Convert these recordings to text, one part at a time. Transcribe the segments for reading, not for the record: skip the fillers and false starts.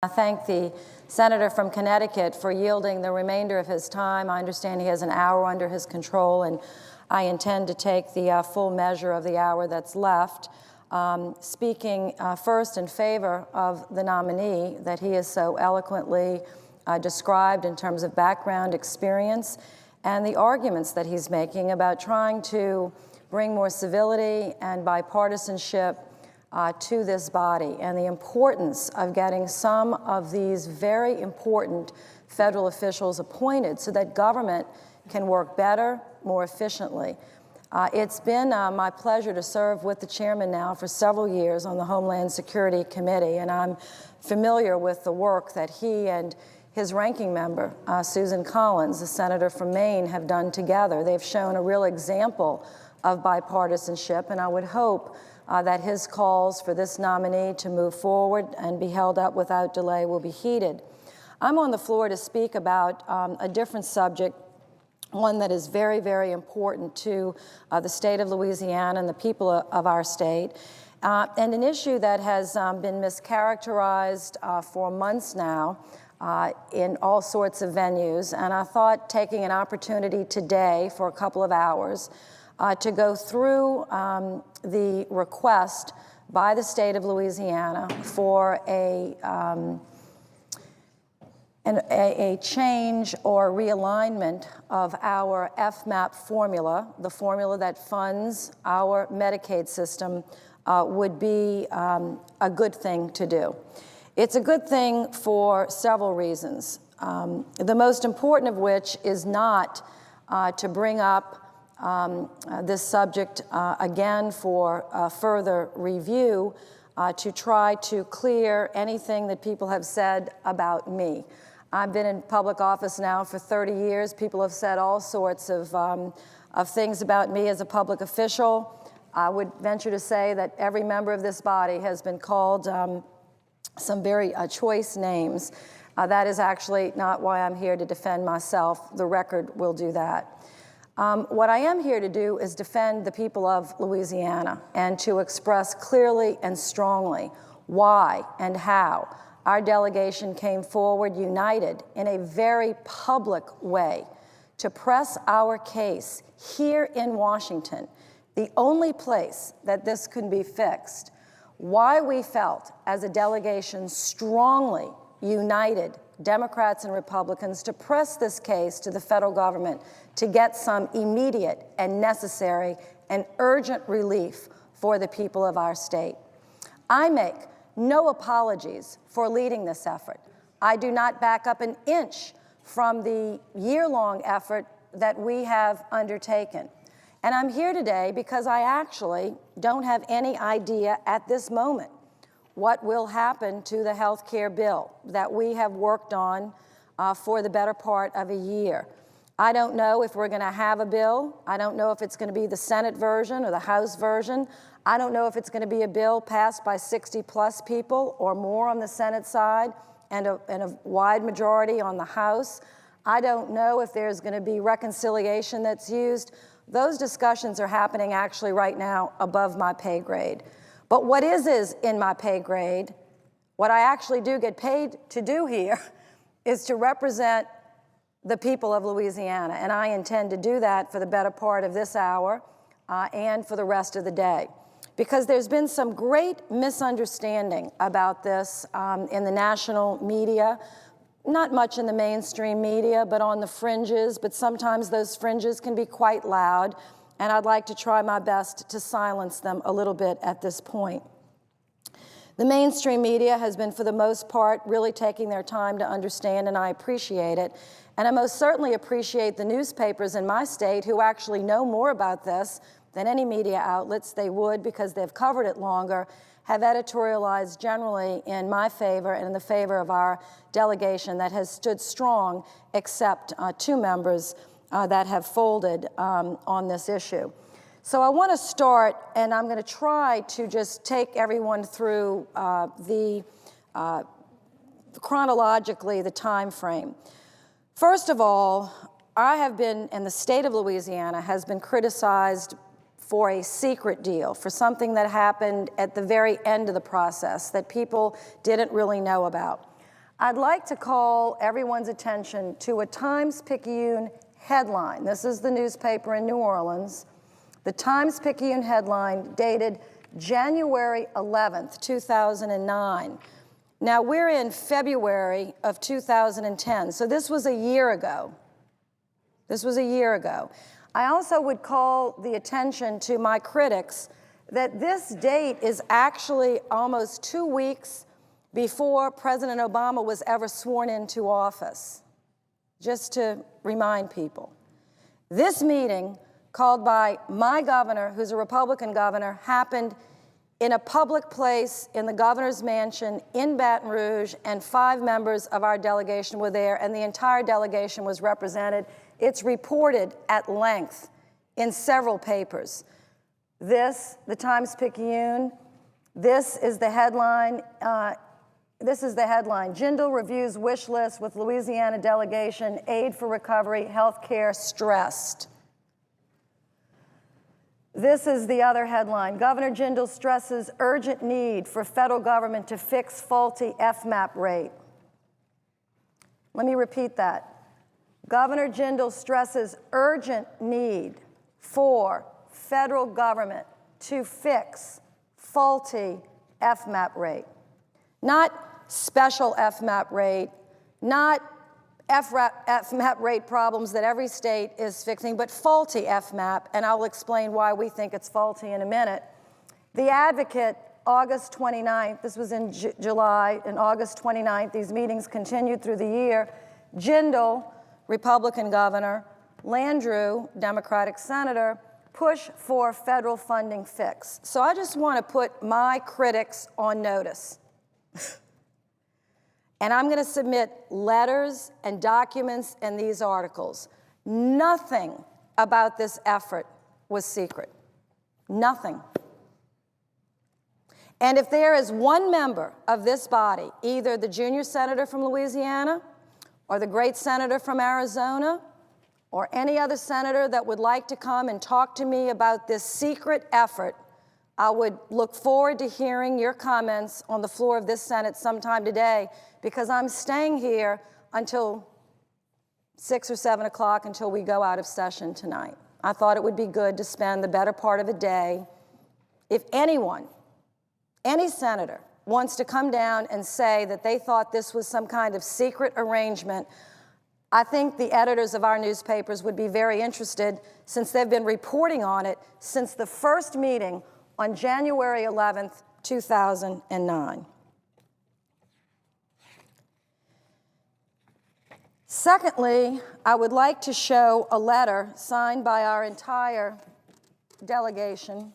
I thank the senator from Connecticut for yielding the remainder of his time. I understand he has an hour under his control, and I intend to take the full measure of the hour that's left, speaking first in favor of the nominee that he has so eloquently described in terms of background experience and the arguments that he's making about trying to bring more civility and bipartisanship to this body, and the importance of getting some of these very important federal officials appointed so that government can work better, more efficiently. It's been my pleasure to serve with the chairman now for several years on the Homeland Security Committee, and I'm familiar with the work that he and his ranking member, Susan Collins, the senator from Maine, have done together. They've shown a real example of bipartisanship, and I would hope that his calls for this nominee to move forward and be held up without delay will be heeded. I'm on the floor to speak about a different subject, one that is very, very important to the state of Louisiana and the people of our state, and an issue that has been mischaracterized for months now in all sorts of venues. And I thought taking an opportunity today for a couple of hours to go through the request by the state of Louisiana for a change or realignment of our FMAP formula, the formula that funds our Medicaid system, would be a good thing to do. It's a good thing for several reasons, the most important of which is not to bring up this subject again for further review, to try to clear anything that people have said about me. I've been in public office now for 30 years. People have said all sorts of things about me as a public official. I would venture to say that every member of this body has been called some very choice names. That is actually not why I'm here to defend myself. The record will do that. What I am here to do is defend the people of Louisiana and to express clearly and strongly why and how our delegation came forward united in a very public way to press our case here in Washington, the only place that this could be fixed, why we felt as a delegation strongly united, Democrats and Republicans, to press this case to the federal government to get some immediate and necessary and urgent relief for the people of our state. I make no apologies for leading this effort. I do not back up an inch from the year-long effort that we have undertaken. And I'm here today because I actually don't have any idea at this moment what will happen to the health care bill that we have worked on for the better part of a year. I don't know if we're going to have a bill. I don't know if it's going to be the Senate version or the House version. I don't know if it's going to be a bill passed by 60-plus people or more on the Senate side and a wide majority on the House. I don't know if there's going to be reconciliation that's used. Those discussions are happening actually right now above my pay grade. But what is in my pay grade, what I actually do get paid to do here, is to represent the people of Louisiana. And I intend to do that for the better part of this hour and for the rest of the day. Because there's been some great misunderstanding about this in the national media, not much in the mainstream media, but on the fringes. But sometimes those fringes can be quite loud. And I'd like to try my best to silence them a little bit at this point. The mainstream media has been, for the most part, really taking their time to understand, and I appreciate it. And I most certainly appreciate the newspapers in my state who actually know more about this than any media outlets. They would, because they've covered it longer, have editorialized generally in my favor and in the favor of our delegation that has stood strong, except two members that have folded on this issue. So I want to start, and I'm going to try to just take everyone through chronologically the time frame. First of all, I have been, and the state of Louisiana has been criticized for a secret deal, for something that happened at the very end of the process that people didn't really know about. I'd like to call everyone's attention to a Times-Picayune headline. This is the newspaper in New Orleans. The Times-Picayune headline dated January 11th, 2009. Now, we're in February of 2010, so this was a year ago. This was a year ago. I also would call the attention to my critics that this date is actually almost 2 weeks before President Obama was ever sworn into office, just to remind people. This meeting, called by my governor, who's a Republican governor, happened in a public place in the governor's mansion in Baton Rouge, and 5 members of our delegation were there, and the entire delegation was represented. It's reported at length in several papers. This, the Times-Picayune, this is the headline. Jindal reviews wish list with Louisiana delegation, aid for recovery, health care stressed. This is the other headline. Governor Jindal stresses urgent need for federal government to fix faulty FMAP rate. Let me repeat that. Governor Jindal stresses urgent need for federal government to fix faulty FMAP rate. Not special FMAP rate, not FMAP rate problems that every state is fixing, but faulty FMAP, and I'll explain why we think it's faulty in a minute. The Advocate, August 29th, this was in July, and August 29th, these meetings continued through the year. Jindal, Republican governor, Landrieu, Democratic senator, push for federal funding fix. So I just want to put my critics on notice. And I'm going to submit letters and documents and these articles. Nothing about this effort was secret. Nothing. And if there is one member of this body, either the junior senator from Louisiana or the great senator from Arizona or any other senator that would like to come and talk to me about this secret effort, I would look forward to hearing your comments on the floor of this Senate sometime today, because I'm staying here until 6 or 7 o'clock until we go out of session tonight. I thought it would be good to spend the better part of a day. If anyone, any senator, wants to come down and say that they thought this was some kind of secret arrangement, I think the editors of our newspapers would be very interested, since they've been reporting on it since the first meeting on January 11th, 2009. Secondly, I would like to show a letter signed by our entire delegation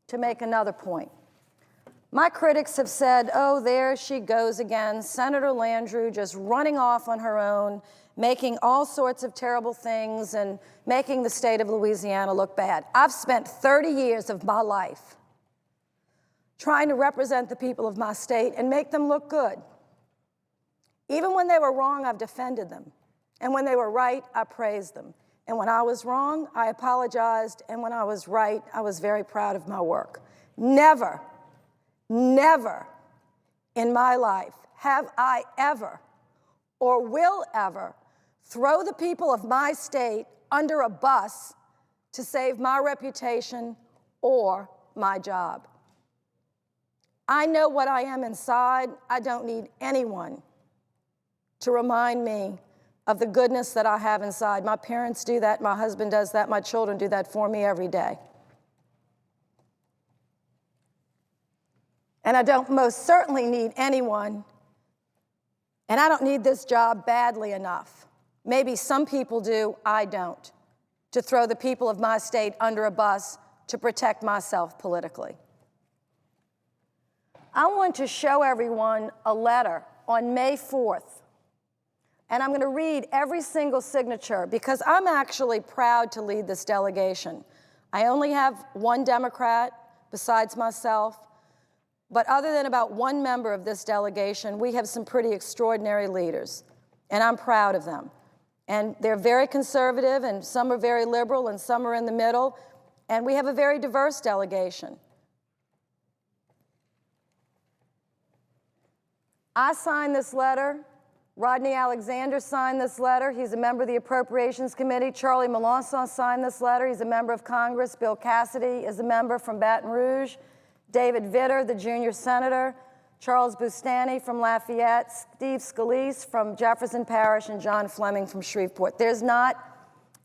to make another point. My critics have said, oh, there she goes again, Senator Landrieu just running off on her own, making all sorts of terrible things and making the state of Louisiana look bad. I've spent 30 years of my life trying to represent the people of my state and make them look good. Even when they were wrong, I've defended them. And when they were right, I praised them. And when I was wrong, I apologized. And when I was right, I was very proud of my work. Never, never in my life have I ever or will ever throw the people of my state under a bus to save my reputation or my job. I know what I am inside. I don't need anyone to remind me of the goodness that I have inside. My parents do that, my husband does that, my children do that for me every day. And I don't most certainly need anyone, and I don't need this job badly enough. Maybe some people do, I don't, to throw the people of my state under a bus to protect myself politically. I want to show everyone a letter on May 4th. And I'm going to read every single signature because I'm actually proud to lead this delegation. I only have one Democrat besides myself, but other than about one member of this delegation, we have some pretty extraordinary leaders, and I'm proud of them. And they're very conservative, and some are very liberal, and some are in the middle, and we have a very diverse delegation. I signed this letter. Rodney Alexander signed this letter. He's a member of the Appropriations Committee. Charlie Melanson signed this letter. He's a member of Congress. Bill Cassidy is a member from Baton Rouge. David Vitter, the junior senator. Charles Bustani from Lafayette. Steve Scalise from Jefferson Parish, and John Fleming from Shreveport. There's not,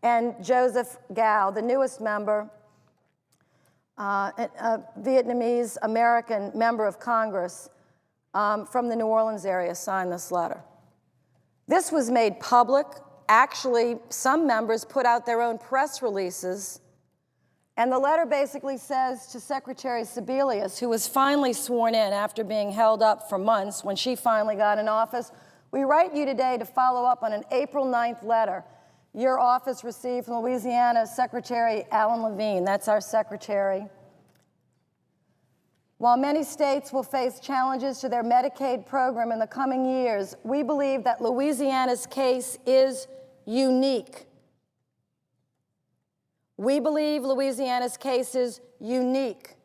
and Joseph Gao, the newest member, a Vietnamese American member of Congress from the New Orleans area, signed this letter. This was made public. Actually, some members put out their own press releases. And the letter basically says to Secretary Sebelius, who was finally sworn in after being held up for months when she finally got in office, we write you today to follow up on an April 9th letter your office received from Louisiana Secretary Alan Levine. That's our secretary. While many states will face challenges to their Medicaid program in the coming years, we believe that Louisiana's case is unique. We believe Louisiana's case is unique.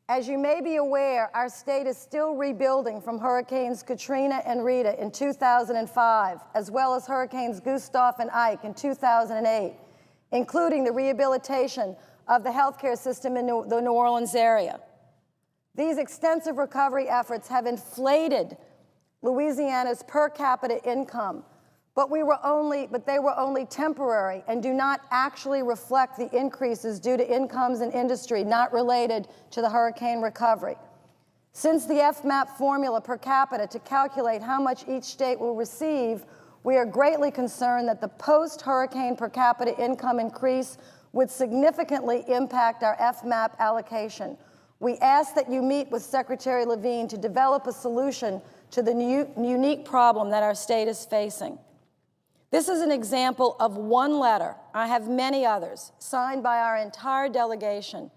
As you may be aware, our state is still rebuilding from Hurricanes Katrina and Rita in 2005, as well as Hurricanes Gustav and Ike in 2008, including the rehabilitation of the healthcare system in the New Orleans area. These extensive recovery efforts have inflated Louisiana's per capita income, but they were only temporary and do not actually reflect the increases due to incomes and industry not related to the hurricane recovery. Since the FMAP formula per capita to calculate how much each state will receive, we are greatly concerned that the post-hurricane per capita income increase would significantly impact our FMAP allocation. We ask that you meet with Secretary Levine to develop a solution to the unique problem that our state is facing. This is an example of one letter, I have many others, signed by our entire delegation,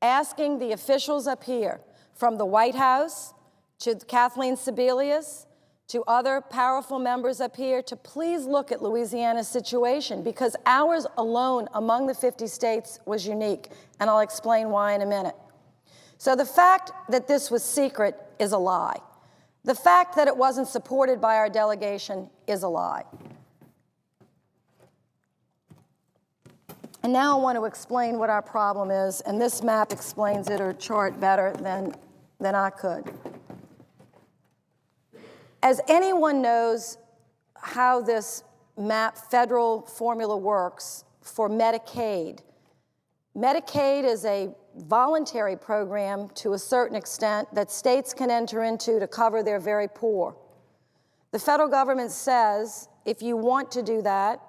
asking the officials up here, from the White House to Kathleen Sebelius, to other powerful members up here, to please look at Louisiana's situation, because ours alone among the 50 states was unique, and I'll explain why in a minute. So the fact that this was secret is a lie. The fact that it wasn't supported by our delegation is a lie. And now I want to explain what our problem is, and this map explains it, or chart, better than I could. As anyone knows how this map federal formula works for Medicaid, Medicaid is a voluntary program to a certain extent that states can enter into to cover their very poor. The federal government says, if you want to do that,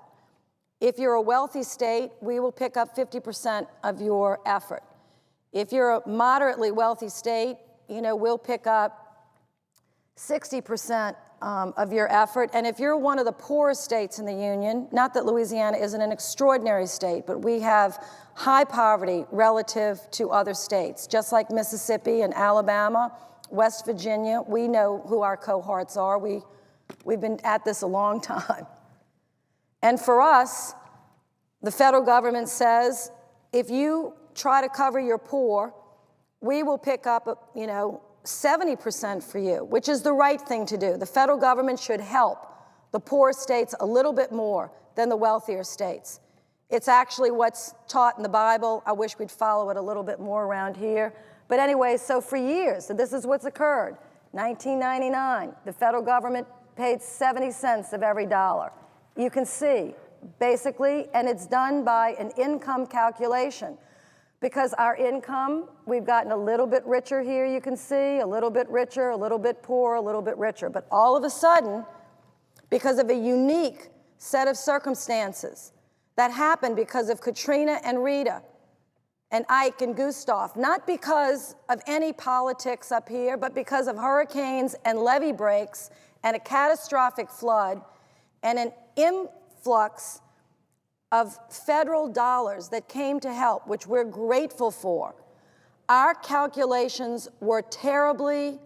if you're a wealthy state, we will pick up 50% of your effort. If you're a moderately wealthy state, we'll pick up 60% of your effort. And if you're one of the poorest states in the union, not that Louisiana isn't an extraordinary state, but we have high poverty relative to other states, just like Mississippi and Alabama, West Virginia. We know who our cohorts are. We've been at this a long time. And for us, the federal government says, if you try to cover your poor, we will pick up, 70% for you, which is the right thing to do. The federal government should help the poor states a little bit more than the wealthier states. It's actually what's taught in the Bible. I wish we'd follow it a little bit more around here. But anyway, so for years, so this is what's occurred. 1999, the federal government paid 70 cents of every dollar. You can see, basically, and it's done by an income calculation. Because our income, we've gotten a little bit richer here, you can see, a little bit richer, a little bit poorer, a little bit richer. But all of a sudden, because of a unique set of circumstances that happened because of Katrina and Rita and Ike and Gustav, not because of any politics up here, but because of hurricanes and levee breaks and a catastrophic flood and an influx of federal dollars that came to help, which we're grateful for, our calculations were terribly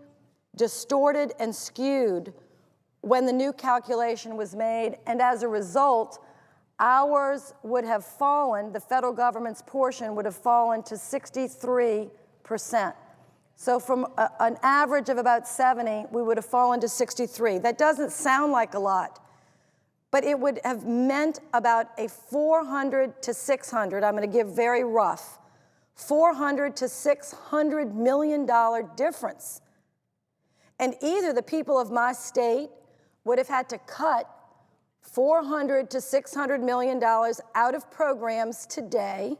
distorted and skewed when the new calculation was made, and as a result, ours would have fallen, the federal government's portion would have fallen to 63%. So from an average of about 70, we would have fallen to 63. That doesn't sound like a lot, but it would have meant about a 400 to 600, I'm going to give very rough, $400 to $600 million difference. And either the people of my state would have had to cut $400 to $600 million out of programs today,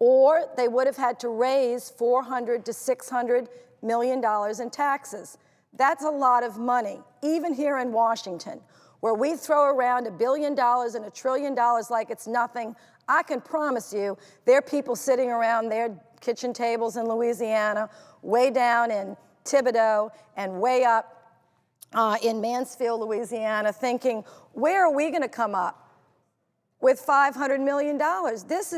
or they would have had to raise $400 to $600 million in taxes. That's a lot of money, even here in Washington, where we throw around $1 billion and $1 trillion like it's nothing. I can promise you there are people sitting around their kitchen tables in Louisiana, way down in Thibodaux, and way up in Mansfield, Louisiana, thinking, where are we going to come up with $500 million? This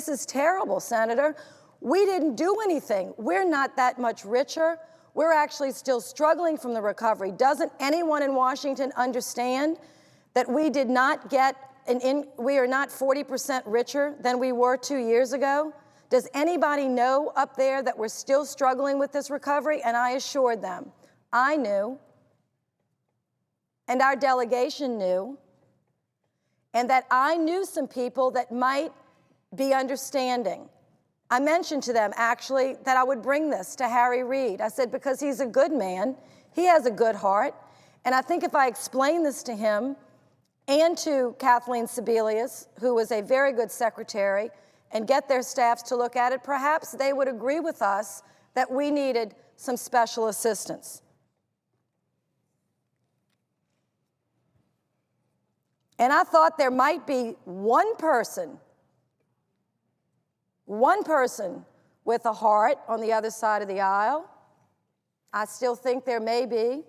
is terrible, Senator. We didn't do anything. We're not that much richer. We're actually still struggling from the recovery. Doesn't anyone in Washington understand that we did not get we are not 40% richer than we were 2 years ago? Does anybody know up there that we're still struggling with this recovery? And I assured them, I knew, and our delegation knew, and that I knew some people that might be understanding. I mentioned to them, actually, that I would bring this to Harry Reid. I said, because he's a good man, he has a good heart, and I think if I explain this to him and to Kathleen Sebelius, who was a very good secretary, and get their staffs to look at it, perhaps they would agree with us that we needed some special assistance. And I thought there might be one person with a heart on the other side of the aisle. I still think there may be.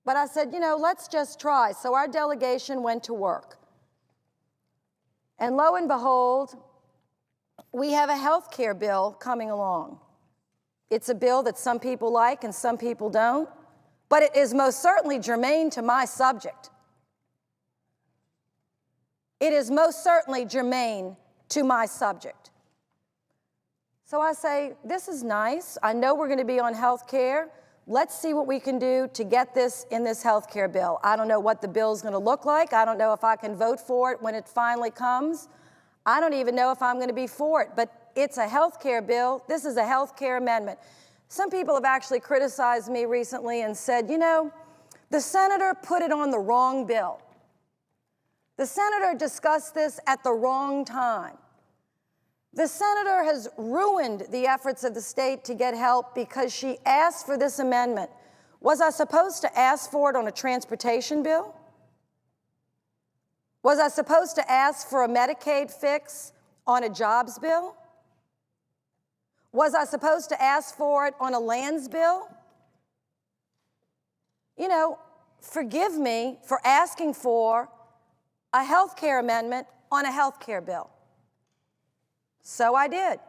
But I said, let's just try. So our delegation went to work. And lo and behold, we have a health care bill coming along. It's a bill that some people like and some people don't, but it is most certainly germane to my subject. It is most certainly germane to my subject. So I say, this is nice. I know we're going to be on health care. Let's see what we can do to get this in this health care bill. I don't know what the bill is going to look like. I don't know if I can vote for it when it finally comes. I don't even know if I'm going to be for it, but it's a health care bill. This is a health care amendment. Some people have actually criticized me recently and said, the senator put it on the wrong bill. The senator discussed this at the wrong time. The senator has ruined the efforts of the state to get help because she asked for this amendment. Was I supposed to ask for it on a transportation bill? Was I supposed to ask for a Medicaid fix on a jobs bill? Was I supposed to ask for it on a lands bill? Forgive me for asking for a health care amendment on a health care bill. So I did.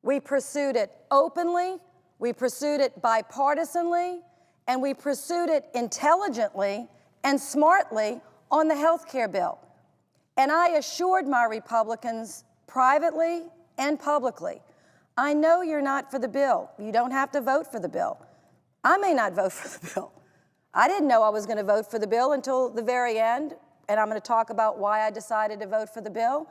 We pursued it openly, we pursued it bipartisanly, and we pursued it intelligently and smartly on the health care bill. And I assured my Republicans privately and publicly, I know you're not for the bill. You don't have to vote for the bill. I may not vote for the bill. I didn't know I was going to vote for the bill until the very end, and I'm going to talk about why I decided to vote for the bill.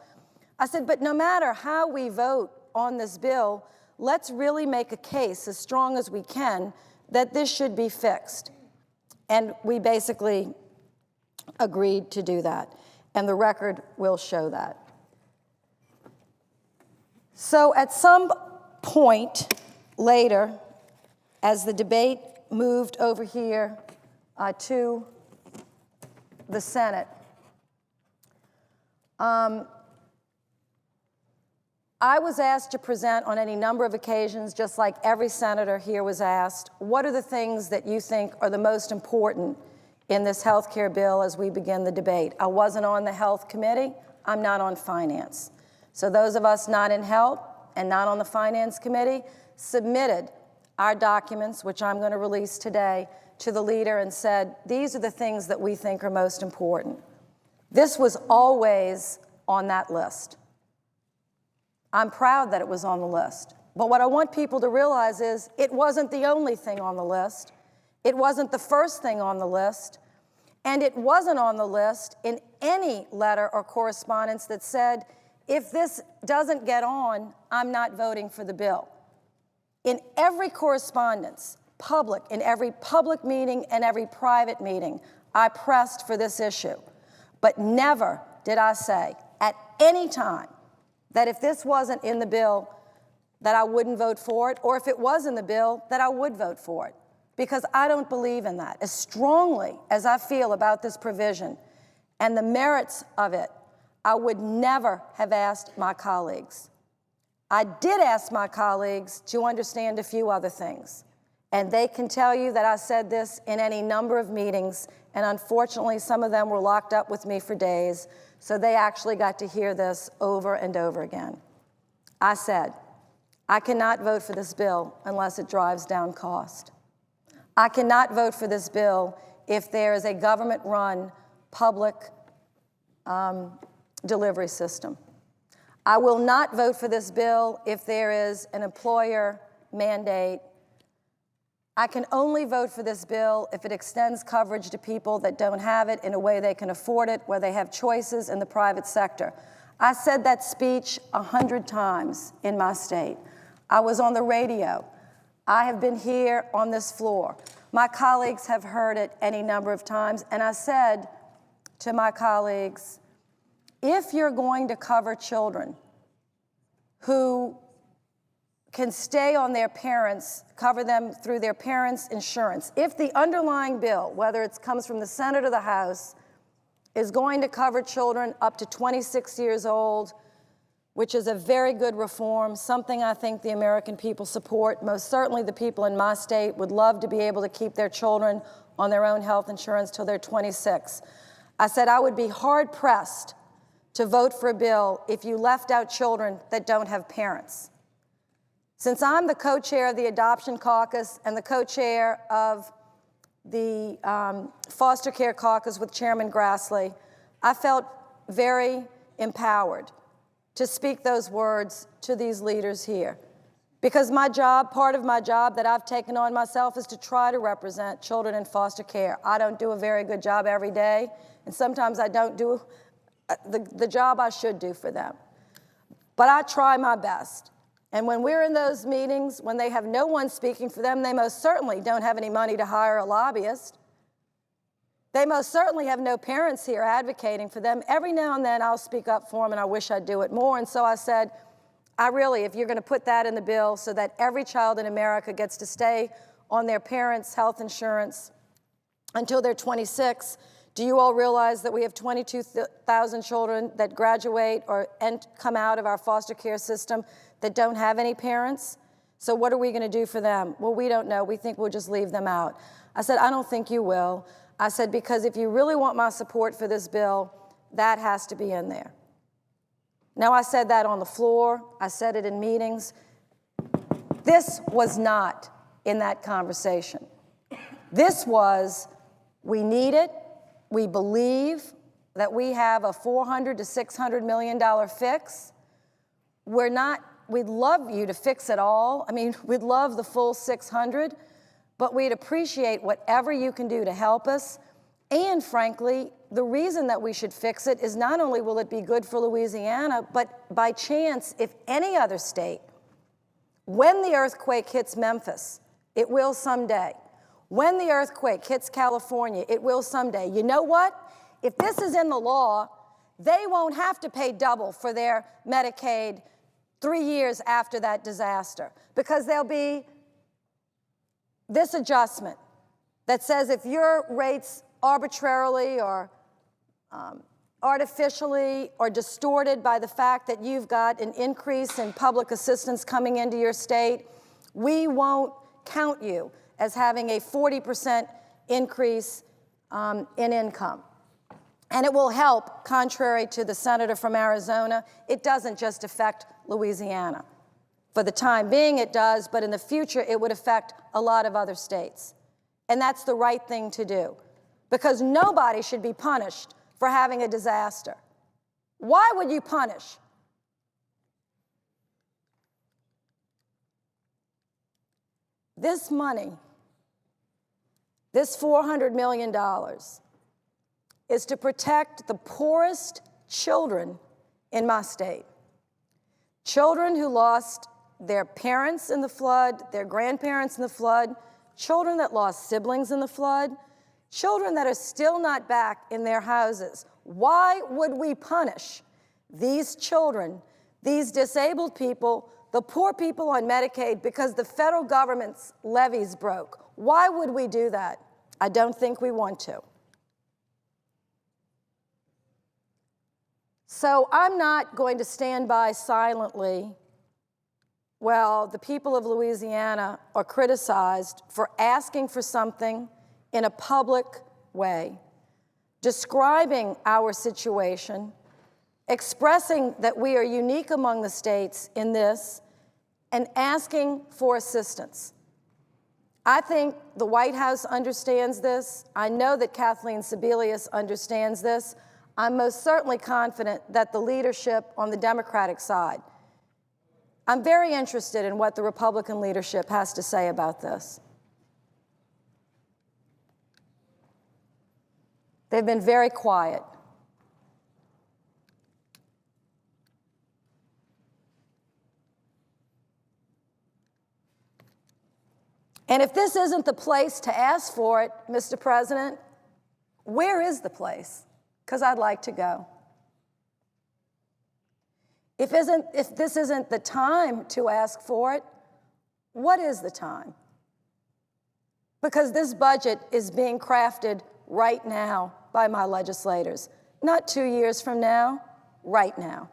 I said, but no matter how we vote on this bill, let's really make a case as strong as we can that this should be fixed. And we basically agreed to do that, and the record will show that. So at some point later, as the debate moved over here to the Senate, I was asked to present on any number of occasions, just like every senator here was asked, what are the things that you think are the most important in this health care bill as we begin the debate? I wasn't on the health committee. I'm not on finance. So those of us not in health and not on the finance committee submitted our documents, which I'm going to release today, to the leader and said, these are the things that we think are most important. This was always on that list. I'm proud that it was on the list. But what I want people to realize is it wasn't the only thing on the list. It wasn't the first thing on the list. And it wasn't on the list in any letter or correspondence that said, if this doesn't get on, I'm not voting for the bill. In every correspondence, public, in every public meeting and every private meeting, I pressed for this issue. But never did I say at any time that if this wasn't in the bill, that I wouldn't vote for it, or if it was in the bill, that I would vote for it. Because I don't believe in that. As strongly as I feel about this provision and the merits of it, I would never have asked my colleagues. I did ask my colleagues to understand a few other things. And they can tell you that I said this in any number of meetings, and unfortunately some of them were locked up with me for days, so they actually got to hear this over and over again. I said, I cannot vote for this bill unless it drives down cost. I cannot vote for this bill if there is a government-run public delivery system. I will not vote for this bill if there is an employer mandate. I can only vote for this bill if it extends coverage to people that don't have it in a way they can afford it, where they have choices in the private sector. I said that speech 100 times in my state. I was on the radio. I have been here on this floor. My colleagues have heard it any number of times, and I said to my colleagues, if you're going to cover children who can stay on their parents, cover them through their parents' insurance, if the underlying bill, whether it comes from the Senate or the House, is going to cover children up to 26 years old, which is a very good reform, something I think the American people support. Most certainly the people in my state would love to be able to keep their children on their own health insurance till they're 26. I said I would be hard-pressed to vote for a bill if you left out children that don't have parents. Since I'm the co-chair of the Adoption Caucus and the co-chair of the Foster Care Caucus with Chairman Grassley, I felt very empowered to speak those words to these leaders here. Because my job, part of my job that I've taken on myself is to try to represent children in foster care. I don't do a very good job every day, and sometimes I don't do the job I should do for them. But I try my best. And when we're in those meetings, when they have no one speaking for them, they most certainly don't have any money to hire a lobbyist. They most certainly have no parents here advocating for them. Every now and then I'll speak up for them, and I wish I'd do it more. And so I said, if you're going to put that in the bill so that every child in America gets to stay on their parents' health insurance until they're 26, do you all realize that we have 22,000 children that graduate or come out of our foster care system that don't have any parents? So what are we going to do for them? Well, we don't know. We think we'll just leave them out. I said, I don't think you will. I said, because if you really want my support for this bill, that has to be in there. Now, I said that on the floor. I said it in meetings. This was not in that conversation. This was, we need it. We believe that we have a $400 to $600 million fix. We'd love you to fix it all. I mean, we'd love the full 600. But we'd appreciate whatever you can do to help us. And frankly, the reason that we should fix it is not only will it be good for Louisiana, but by chance, if any other state, when the earthquake hits Memphis, it will someday. When the earthquake hits California, it will someday. You know what? If this is in the law, they won't have to pay double for their Medicaid 3 years after that disaster, because there'll be this adjustment that says if your rates arbitrarily or artificially or distorted by the fact that you've got an increase in public assistance coming into your state, we won't count you as having a 40% increase in income. And it will help, contrary to the senator from Arizona, it doesn't just affect Louisiana. For the time being, it does, but in the future, it would affect a lot of other states. And that's the right thing to do, because nobody should be punished for having a disaster. Why would you punish This money, this $400 million, is to protect the poorest children in my state. Children who lost their parents in the flood, their grandparents in the flood, children that lost siblings in the flood, children that are still not back in their houses. Why would we punish these children, these disabled people, the poor people on Medicaid, because the federal government's levees broke? Why would we do that? I don't think we want to. So I'm not going to stand by silently while the people of Louisiana are criticized for asking for something in a public way, describing our situation, expressing that we are unique among the states in this, and asking for assistance. I think the White House understands this. I know that Kathleen Sebelius understands this. I'm most certainly confident that the leadership on the Democratic side. I'm very interested in what the Republican leadership has to say about this. They've been very quiet. And if this isn't the place to ask for it, Mr. President, where is the place? Because I'd like to go. If this isn't the time to ask for it, what is the time? Because this budget is being crafted right now by my legislators, not 2 years from now, right now.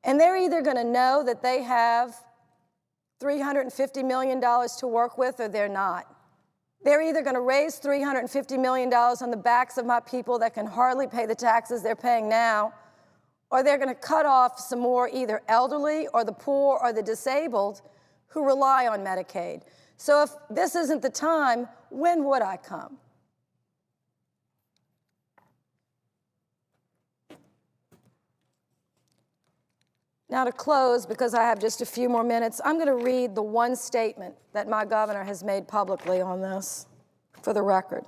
And they're either going to know that they have $350 million to work with, or they're not. They're either going to raise $350 million on the backs of my people that can hardly pay the taxes they're paying now, or they're going to cut off some more either elderly or the poor or the disabled who rely on Medicaid. So if this isn't the time, when would I come? Now to close, because I have just a few more minutes, I'm going to read the one statement that my governor has made publicly on this for the record.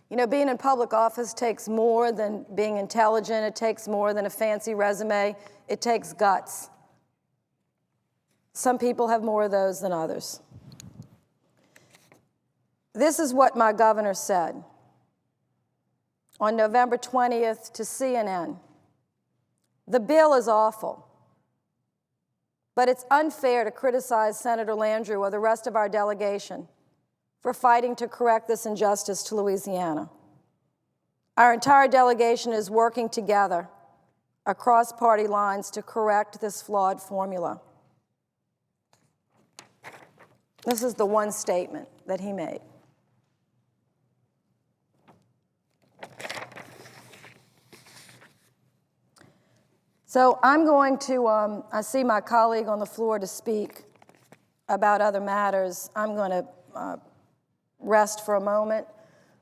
You know, being in public office takes more than being intelligent. It takes more than a fancy resume. It takes guts. Some people have more of those than others. This is what my governor said on November 20th to CNN. The bill is awful, but it's unfair to criticize Senator Landrieu or the rest of our delegation for fighting to correct this injustice to Louisiana. Our entire delegation is working together across party lines to correct this flawed formula. This is the one statement that he made. So I'm going to, I see my colleague on the floor to speak about other matters. I'm going to rest for a moment,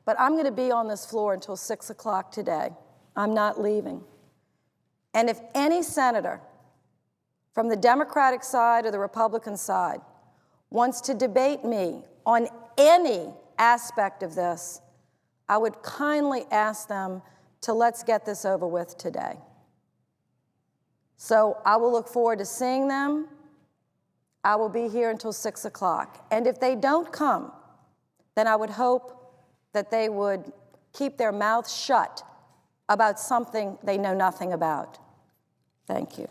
but I'm going to be on this floor until 6 o'clock today. I'm not leaving. And if any senator from the Democratic side or the Republican side wants to debate me on any aspect of this, I would kindly ask them to let's get this over with today. So I will look forward to seeing them. I will be here until 6 o'clock. And if they don't come, then I would hope that they would keep their mouths shut about something they know nothing about. Thank you.